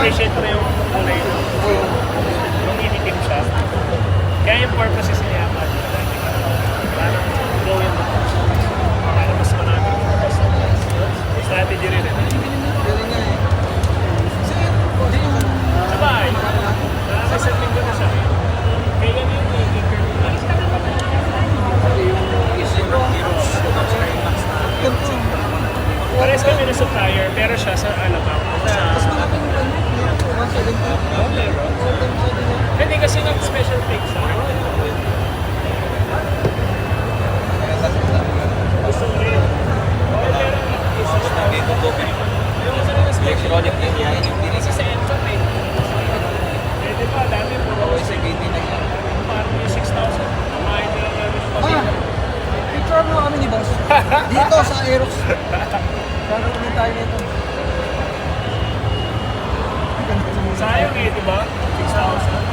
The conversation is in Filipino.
Siyempre yung kulay no? Yung initim siya. Kaya yung purpose is niyaman. Parang glow yung look. Para mas marami yung customers. Strategy rin eh. Galing nga eh. Sabay, nakakasang linggo na siya. Kaya ganun yung i-curve na. Pares kami na supplier, pero siya sa Alabang. Mas malaki yung ano, 170. Hindi kasi nag-special fix sa gusto mo rin. Pero yung kasi na special kasi sa Enchon eh. Pwede pa, dami po. Parang yung 6,000. Kumain na lang namin yung pamilya. Picture mo kami ni Boss. Dito sa Aerox. Gagawin tayo nito. Sayang eh, di ba? 6,000.